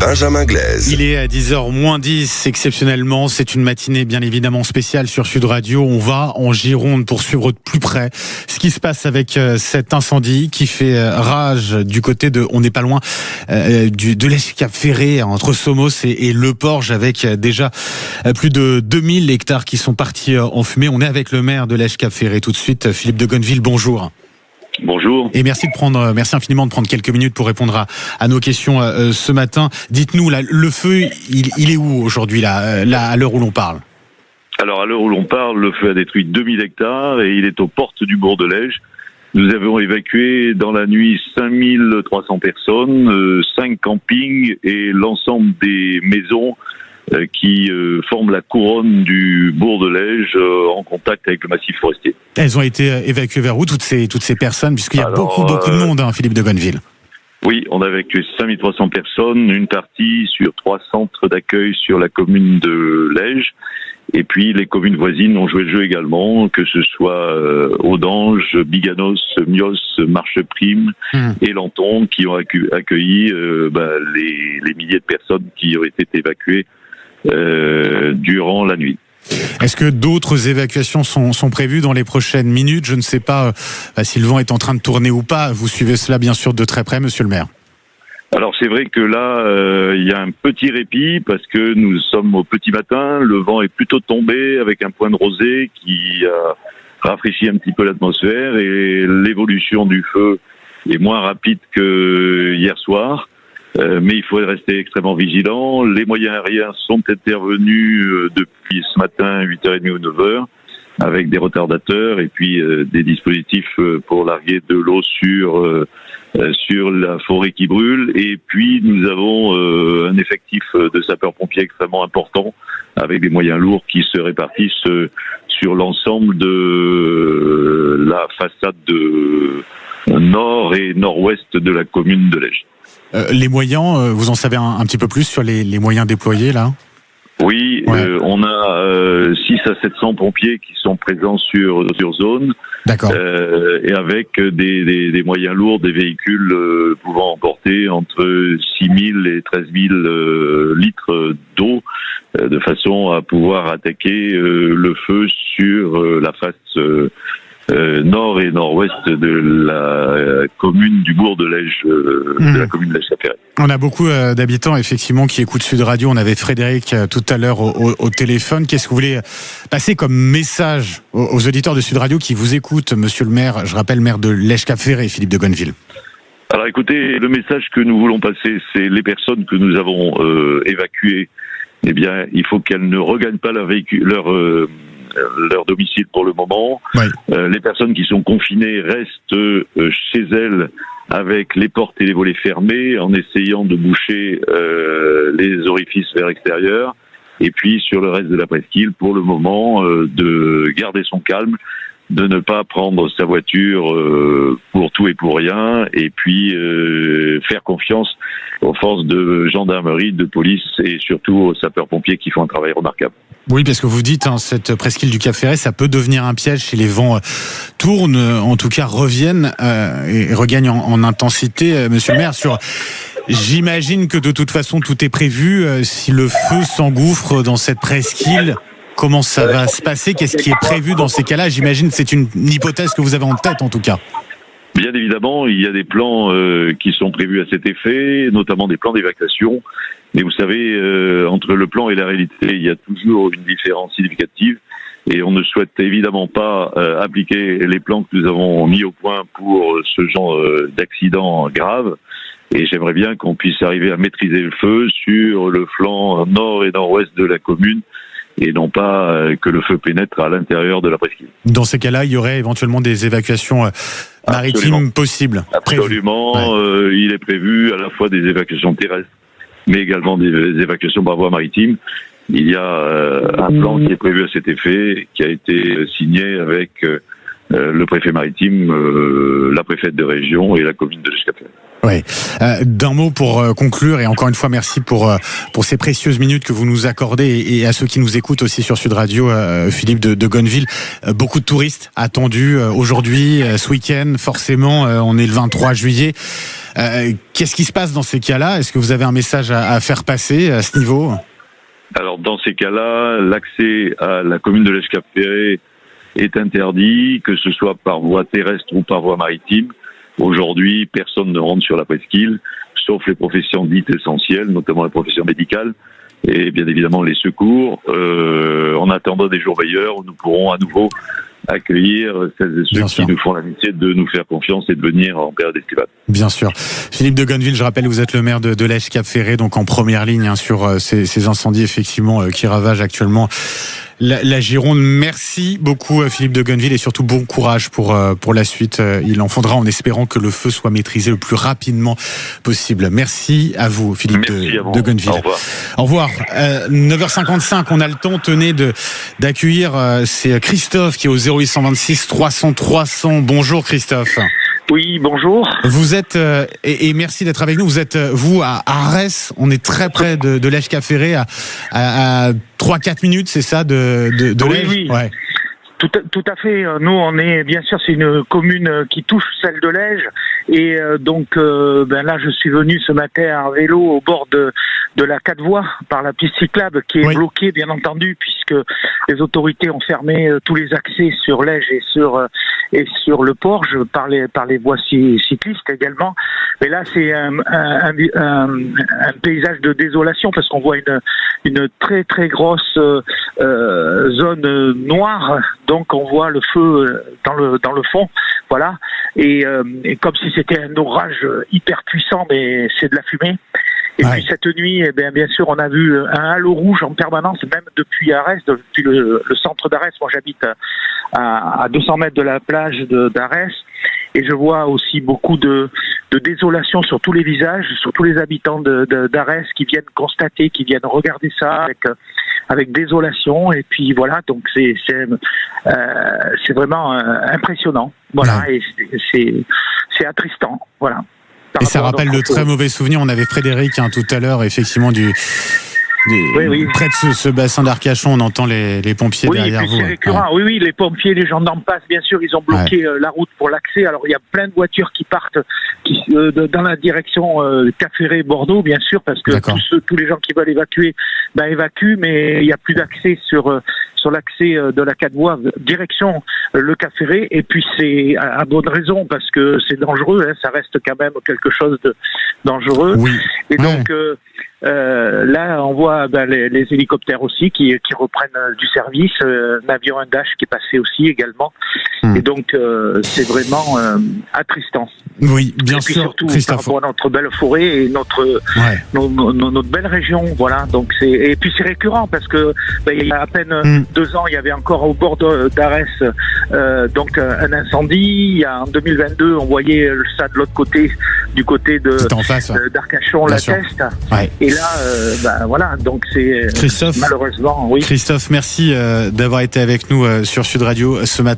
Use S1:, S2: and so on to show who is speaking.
S1: Benjamin Glaise.
S2: Il est à 10h moins 10, exceptionnellement. C'est une matinée bien évidemment spéciale sur Sud Radio. On va en Gironde pour suivre de plus près ce qui se passe avec cet incendie qui fait rage du côté de, on n'est pas loin, de l'Escap-Ferré, entre Somos et Le Porge, avec déjà plus de 2000 hectares qui sont partis en fumée. On est avec le maire de l'Escap-Ferré tout de suite, Philippe de Gonneville. Bonjour.
S3: Bonjour.
S2: Et merci infiniment de prendre quelques minutes pour répondre à nos questions ce matin. Dites-nous, là, le feu, il est où aujourd'hui, là, à l'heure où l'on parle?
S3: Alors, à l'heure où l'on parle, le feu a détruit 2000 hectares et il est aux portes du bourg de Lège. Nous avons évacué dans la nuit 5300 personnes, 5 campings et l'ensemble des maisons qui forment la couronne du bourg de Lège en contact avec le massif forestier.
S2: Elles ont été évacuées vers où, toutes ces personnes, puisqu'il y a beaucoup de monde, Philippe de Gonneville?
S3: Oui, on a évacué 5300 personnes, une partie sur 3 centres d'accueil sur la commune de Lège. Et puis les communes voisines ont joué le jeu également, que ce soit Audange, Biganos, Mios, Marcheprime et Lanton, qui ont accueilli les milliers de personnes qui ont été évacuées durant la nuit.
S2: Est-ce que d'autres évacuations sont prévues dans les prochaines minutes? Je ne sais pas si le vent est en train de tourner ou pas. Vous suivez cela bien sûr de très près, monsieur le maire.
S3: Alors c'est vrai que là, il y a un petit répit parce que nous sommes au petit matin. Le vent est plutôt tombé avec un point de rosée qui a rafraîchi un petit peu l'atmosphère et l'évolution du feu est moins rapide que hier soir. Mais il faut rester extrêmement vigilant. Les moyens aériens sont intervenus depuis ce matin 8h30 ou 9h avec des retardateurs et puis des dispositifs pour larguer de l'eau sur la forêt qui brûle. Et puis nous avons un effectif de sapeurs-pompiers extrêmement important avec des moyens lourds qui se répartissent sur l'ensemble de la façade nord et nord-ouest de la commune de Lège.
S2: Les moyens, vous en savez un petit peu plus sur les moyens déployés là?
S3: Oui, ouais. On a 6 à 700 pompiers qui sont présents sur zone.
S2: D'accord.
S3: Et avec des moyens lourds, des véhicules pouvant emporter entre 6 000 et 13 000 litres d'eau, de façon à pouvoir attaquer le feu sur la face nord et nord-ouest de la commune du bourg de Lège, de la commune de Lège-Ferré.
S2: On a beaucoup d'habitants effectivement qui écoutent Sud Radio. On avait Frédéric tout à l'heure au téléphone. Qu'est-ce que vous voulez passer comme message aux auditeurs de Sud Radio qui vous écoutent, monsieur le maire? Je rappelle, maire de Lège-Cap-Ferré, Philippe de Gonneville.
S3: Alors écoutez, le message que nous voulons passer, c'est les personnes que nous avons évacuées. Eh bien, il faut qu'elles ne regagnent pas leur domicile pour le moment. Ouais. Les personnes qui sont confinées restent chez elles avec les portes et les volets fermés en essayant de boucher les orifices vers l'extérieur. Et puis sur le reste de la presqu'île, pour le moment, de garder son calme, de ne pas prendre sa voiture pour tout et pour rien, et puis faire confiance aux forces de gendarmerie, de police et surtout aux sapeurs-pompiers qui font un travail remarquable.
S2: Oui, parce que vous dites, cette presqu'île du Cap-Ferré, ça peut devenir un piège si les vents tournent, en tout cas reviennent et regagnent en intensité. Monsieur le maire, j'imagine que de toute façon tout est prévu. Si le feu s'engouffre dans cette presqu'île, comment ça va se passer? Qu'est-ce qui est prévu dans ces cas-là? J'imagine que c'est une hypothèse que vous avez en tête en tout cas.
S3: Bien évidemment, il y a des plans qui sont prévus à cet effet, notamment des plans d'évacuation. Mais vous savez, entre le plan et la réalité, il y a toujours une différence significative. Et on ne souhaite évidemment pas appliquer les plans que nous avons mis au point pour ce genre d'accident grave. Et j'aimerais bien qu'on puisse arriver à maîtriser le feu sur le flanc nord et nord-ouest de la commune, et non pas que le feu pénètre à l'intérieur de la presqu'île.
S2: Dans ces cas-là, il y aurait éventuellement des évacuations maritimes possibles?
S3: Absolument. Ouais. Il est prévu à la fois des évacuations terrestres, mais également des évacuations par voie maritime. Il y a un plan qui est prévu à cet effet, qui a été signé avec le préfet maritime, la préfète de région et la commune de l'Escafferay.
S2: Oui. D'un mot pour conclure, et encore une fois merci pour ces précieuses minutes que vous nous accordez, et à ceux qui nous écoutent aussi sur Sud Radio, Philippe de Gonneville. Beaucoup de touristes attendus aujourd'hui, ce week-end, forcément, on est le 23 juillet. Qu'est-ce qui se passe dans ces cas-là? Est-ce que vous avez un message à faire passer à ce niveau?
S3: Alors dans ces cas-là, l'accès à la commune de l'Escafferay est interdit, que ce soit par voie terrestre ou par voie maritime. Aujourd'hui, personne ne rentre sur la presqu'île, sauf les professions dites essentielles, notamment la profession médicale et bien évidemment les secours. En attendant des jours meilleurs, où nous pourrons à nouveau accueillir celles et ceux qui nous font l'amitié de nous faire confiance et de venir en période estivale.
S2: Bien sûr. Philippe de Gonneville, je rappelle, vous êtes le maire de l'Escafferay, donc en première ligne sur ces incendies effectivement qui ravagent actuellement la Gironde. Merci beaucoup Philippe de Gonneville, et surtout bon courage pour la suite. Il en faudra, en espérant que le feu soit maîtrisé le plus rapidement possible. Merci à vous Philippe de Gonneville. Au revoir. 9h55, on a le temps, tenez, d'accueillir c'est Christophe qui est au 0826 300 300. Bonjour Christophe.
S1: Oui, bonjour.
S2: Vous êtes, et merci d'être avec nous, vous êtes, vous, à Arès. On est très près de l'Escafferay, à 3-4 minutes, c'est ça, de l'Ège?
S1: Oui.
S2: Ouais.
S1: Tout à fait. Nous, on est, bien sûr, c'est une commune qui touche celle de l'Ège. Et donc, là, je suis venu ce matin en vélo au bord de la 4 voies par la piste cyclable qui est bloquée, bien entendu, puisque les autorités ont fermé tous les accès sur l'Ège et sur le Porge par les voies cyclistes également. Mais là, c'est un paysage de désolation, parce qu'on voit une très très grosse zone noire. Donc on voit le feu dans le fond, voilà, et comme si c'était un orage hyper puissant, mais c'est de la fumée. Et puis cette nuit, bien sûr, on a vu un halo rouge en permanence, même depuis Arès, depuis le centre d'Arès. Moi, j'habite à 200 mètres de la plage d'Arès, et je vois aussi beaucoup de désolation sur tous les visages, sur tous les habitants d'Arès qui viennent constater, qui viennent regarder ça avec désolation. Et puis voilà, donc c'est vraiment impressionnant. Voilà, et c'est attristant. Voilà.
S2: Et ça rappelle de très mauvais souvenirs. On avait Frédéric tout à l'heure, effectivement, près de ce bassin d'Arcachon. On entend les pompiers derrière vous.
S1: C'est récurrent. Oui, les pompiers, les gendarmes passent, bien sûr. Ils ont bloqué la route pour l'accès. Alors il y a plein de voitures qui partent dans la direction Cafferay-Bordeaux, bien sûr, parce que tous les gens qui veulent évacuer évacuent, mais il n'y a plus d'accès sur l'accès de la 4 voies direction le Cafferay. Et puis c'est à bonne raison, parce que c'est dangereux, ça reste quand même quelque chose de dangereux. Et donc là on voit les hélicoptères aussi qui reprennent du service, un avion Dash qui est passé aussi également. Et donc c'est vraiment attristant.
S2: Oui, bien sûr,
S1: surtout
S2: Christophe,
S1: par rapport à notre belle forêt et notre belle région, voilà. Donc et puis c'est récurrent, parce que il y a à peine 2 ans, il y avait encore au bord d'Arès donc un incendie. En 2022, on voyait ça de l'autre côté, du côté d'Arcachon, la Teste. Et là, voilà, donc c'est malheureusement,
S2: Christophe, merci d'avoir été avec nous sur Sud Radio ce matin.